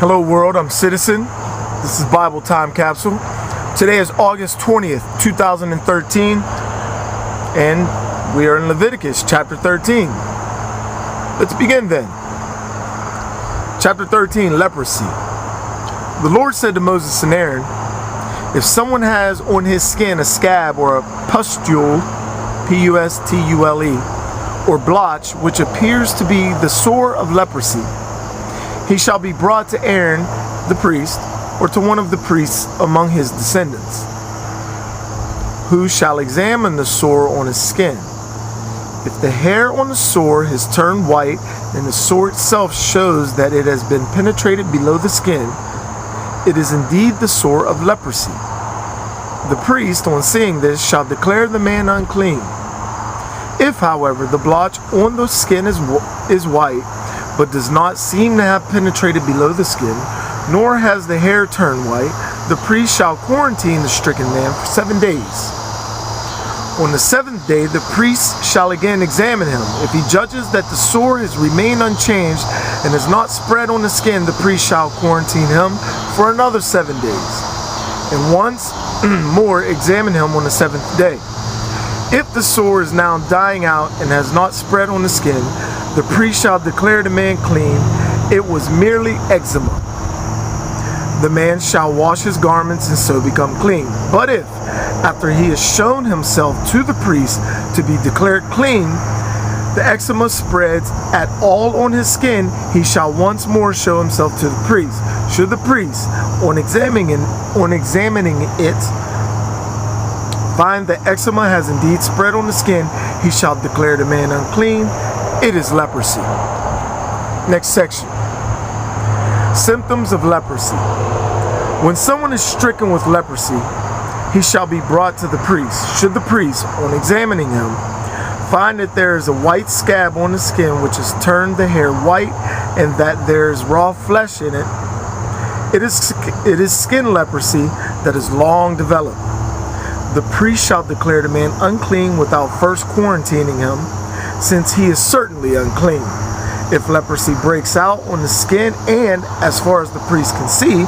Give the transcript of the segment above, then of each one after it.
Hello world, I'm Citizen. This is Bible Time Capsule. Today is August 20th, 2013, and we are in Leviticus chapter 13. Let's begin then. Chapter 13, Leprosy. The Lord said to Moses and Aaron, if someone has on his skin a scab or a pustule, P-U-S-T-U-L-E, or blotch, which appears to be the sore of leprosy, he shall be brought to Aaron the priest, or to one of the priests among his descendants, who shall examine the sore on his skin. If the hair on the sore has turned white, and the sore itself shows that it has been penetrated below the skin, it is indeed the sore of leprosy. The priest, on seeing this, shall declare the man unclean. If, however, the blotch on the skin is white, but does not seem to have penetrated below the skin, nor has the hair turned white, the priest shall quarantine the stricken man for 7 days. On the 7th day, the priest shall again examine him. If he judges that the sore has remained unchanged and has not spread on the skin, the priest shall quarantine him for another 7 days, and once more examine him on the 7th day. If the sore is now dying out and has not spread on the skin, the priest shall declare the man clean. It was merely eczema. The man shall wash his garments and so become clean. But if, after he has shown himself to the priest to be declared clean, the eczema spreads at all on his skin, he shall once more show himself to the priest. Should the priest, on examining it, find that eczema has indeed spread on the skin, he shall declare the man unclean. It is leprosy. Next section. Symptoms of leprosy. When someone is stricken with leprosy, he shall be brought to the priest. Should the priest, on examining him, find that there is a white scab on the skin which has turned the hair white, and that there is raw flesh in it, it is skin leprosy that is long developed. The priest shall declare the man unclean without first quarantining him, since he is certainly unclean. If leprosy breaks out on the skin and, as far as the priest can see,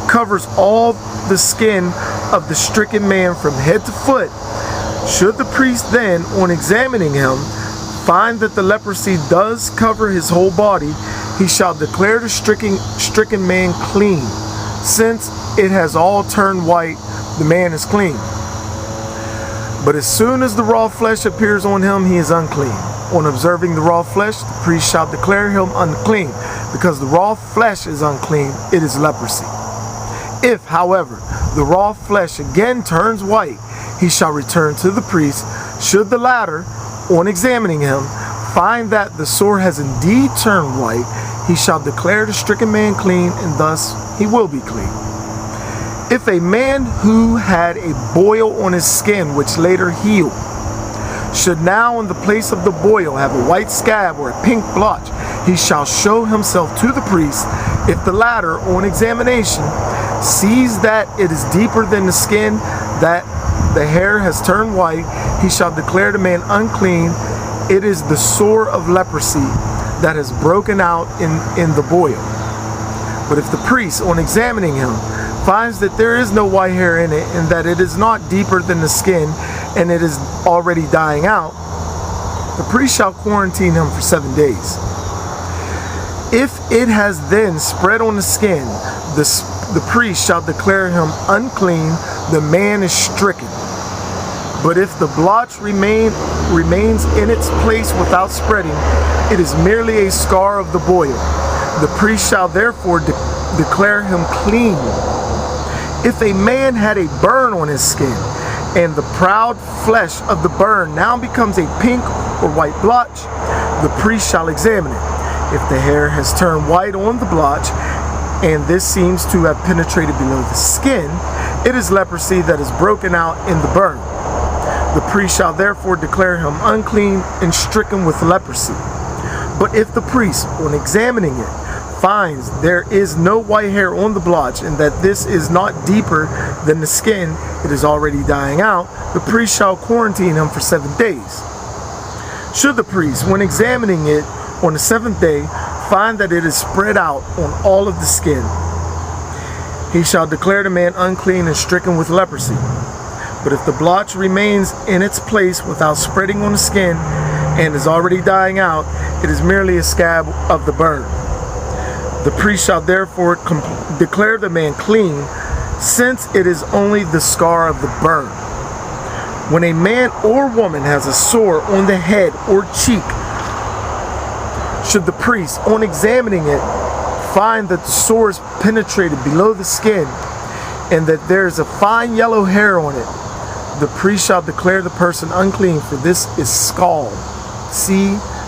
covers all the skin of the stricken man from head to foot, should the priest then, on examining him, find that the leprosy does cover his whole body, he shall declare the stricken man clean. Since it has all turned white, the man is clean. But as soon as the raw flesh appears on him, he is unclean. On observing the raw flesh, the priest shall declare him unclean. Because the raw flesh is unclean, it is leprosy. If, however, the raw flesh again turns white, he shall return to the priest. Should the latter, on examining him, find that the sore has indeed turned white, he shall declare the stricken man clean, and thus he will be clean. If a man who had a boil on his skin which later healed, should now in the place of the boil have a white scab or a pink blotch, he shall show himself to the priest. If the latter, on examination, sees that it is deeper than the skin, that the hair has turned white, he shall declare the man unclean. It is the sore of leprosy that has broken out in the boil. But if the priest, on examining him, finds that there is no white hair in it, and that it is not deeper than the skin, and it is already dying out, the priest shall quarantine him for 7 days. If it has then spread on the skin, the priest shall declare him unclean. The man is stricken. But if the blotch remains in its place without spreading, it is merely a scar of the boil. The priest shall therefore declare him clean. If a man had a burn on his skin, and the proud flesh of the burn now becomes a pink or white blotch, the priest shall examine it. If the hair has turned white on the blotch, and this seems to have penetrated below the skin, it is leprosy that is broken out in the burn. The priest shall therefore declare him unclean and stricken with leprosy. But if the priest, on examining it, finds there is no white hair on the blotch, and that this is not deeper than the skin, it is already dying out, the priest shall quarantine him for 7 days. Should the priest, when examining it on the 7th day, find that it is spread out on all of the skin, he shall declare the man unclean and stricken with leprosy. But if the blotch remains in its place without spreading on the skin and is already dying out, it is merely a scab of the burn. The priest shall therefore declare the man clean, since it is only the scar of the burn. When a man or woman has a sore on the head or cheek, should the priest, on examining it, find that the sore is penetrated below the skin and that there is a fine yellow hair on it, the priest shall declare the person unclean, for this is scald,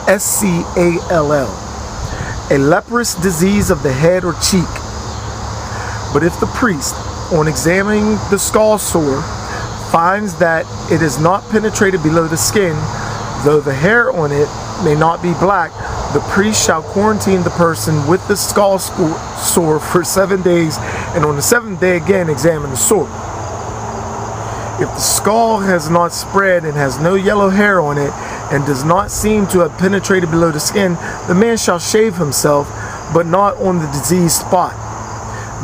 S-C-A-L-L, a leprous disease of the head or cheek. But if the priest, on examining the scald sore, finds that it is not penetrated below the skin, though the hair on it may not be black, the priest shall quarantine the person with the scald sore for 7 days, and on the 7th day again examine the sore. If the scald has not spread and has no yellow hair on it, and does not seem to have penetrated below the skin, the man shall shave himself, but not on the diseased spot.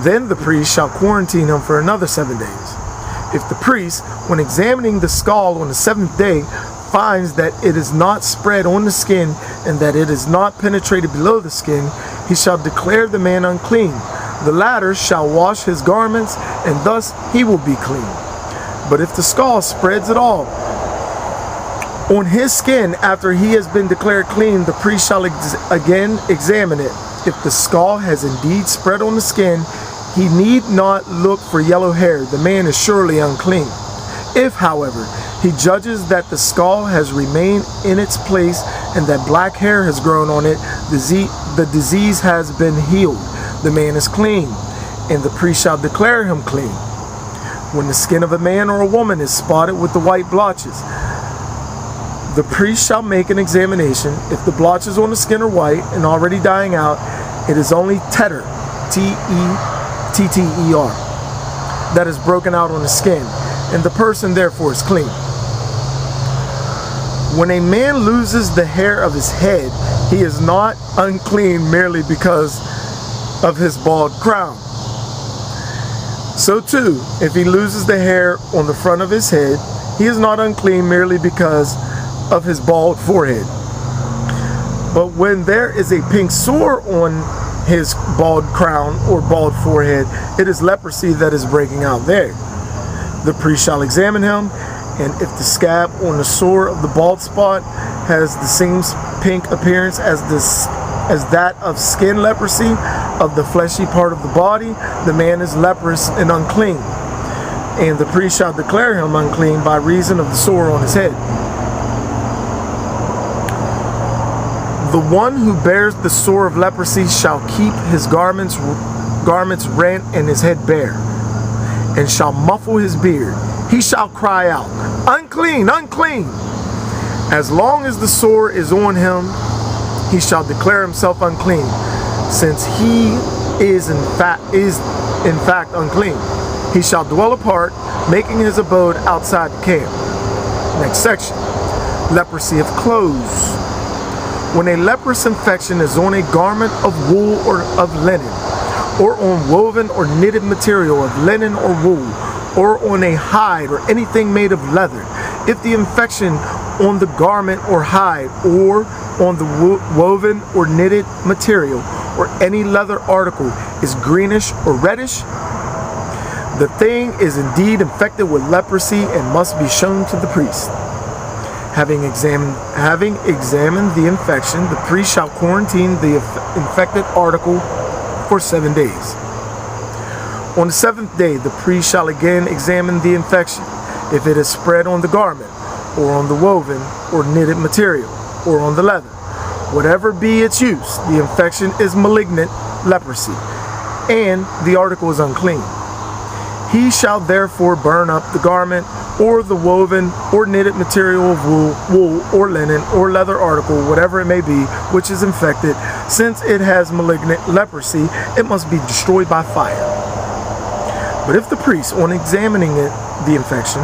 Then the priest shall quarantine him for another 7 days. If the priest, when examining the scald on the 7th day, finds that it is not spread on the skin and that it is not penetrated below the skin, he shall declare the man unclean. The latter shall wash his garments, and thus he will be clean. But if the scald spreads at all on his skin after he has been declared clean, the priest shall again examine it. If the scald has indeed spread on the skin, he need not look for yellow hair. The man is surely unclean. If, however, he judges that the scald has remained in its place and that black hair has grown on it, the disease has been healed. The man is clean, and the priest shall declare him clean. When the skin of a man or a woman is spotted with the white blotches, the priest shall make an examination. If the blotches on the skin are white and already dying out, it is only tetter, T-E-T-T-E-R, that is broken out on the skin, and the person therefore is clean. When a man loses the hair of his head, he is not unclean merely because of his bald crown. So too, if he loses the hair on the front of his head, he is not unclean merely because of his bald forehead. But when there is a pink sore on his bald crown or bald forehead, it is leprosy that is breaking out there. The priest shall examine him, and if the scab on the sore of the bald spot has the same pink appearance as that of skin leprosy of the fleshy part of the body, the man is leprous and unclean, and the priest shall declare him unclean by reason of the sore on his head. The one who bears the sore of leprosy shall keep his garments rent and his head bare, and shall muffle his beard. He shall cry out, "Unclean, unclean!" As long as the sore is on him, he shall declare himself unclean, since he is in fact unclean. He shall dwell apart, making his abode outside the camp. Next section, leprosy of clothes. When a leprous infection is on a garment of wool or of linen, or on woven or knitted material of linen or wool, or on a hide or anything made of leather, if the infection on the garment or hide, or on the woven or knitted material, or any leather article is greenish or reddish, the thing is indeed infected with leprosy and must be shown to the priest. Having examined the infection, the priest shall quarantine the infected article for 7 days. On the 7th day, the priest shall again examine the infection. If it is spread on the garment, or on the woven or knitted material, or on the leather, whatever be its use, the infection is malignant leprosy, and the article is unclean. He shall therefore burn up the garment, or the woven or knitted material of wool or linen or leather article, whatever it may be, which is infected. Since it has malignant leprosy, it must be destroyed by fire. But if the priest, on examining the infection,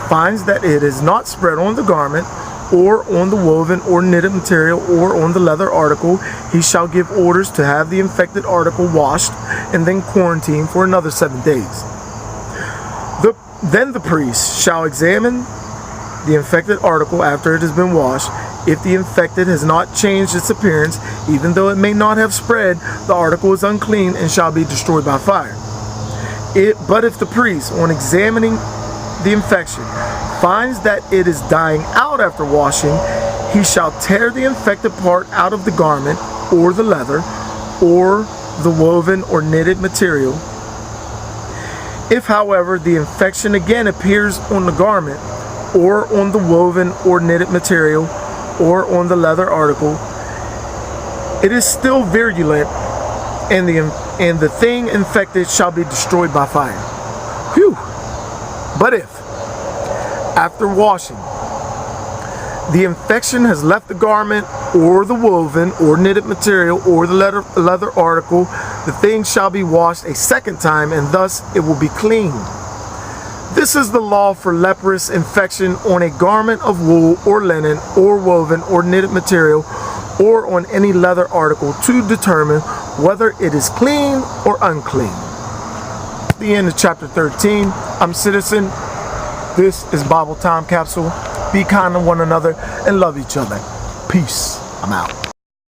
finds that it is not spread on the garment, or on the woven or knitted material, or on the leather article, he shall give orders to have the infected article washed and then quarantined for another 7 days. Then the priest shall examine the infected article after it has been washed. If the infected has not changed its appearance, even though it may not have spread, the article is unclean and shall be destroyed by fire. But if the priest, on examining the infection, finds that it is dying out after washing, he shall tear the infected part out of the garment, or the leather, or the woven or knitted material. If, however, the infection again appears on the garment, or on the woven or knitted material, or on the leather article, it is still virulent, and the thing infected shall be destroyed by fire. Whew! But if, after washing, the infection has left the garment, or the woven or knitted material, or the leather article, the thing shall be washed a second time, and thus it will be clean. This is the law for leprous infection on a garment of wool or linen or woven or knitted material, or on any leather article, to determine whether it is clean or unclean. The end of chapter 13. I'm Citizen. This is Bible Time Capsule. Be kind to one another and love each other. Peace. I'm out.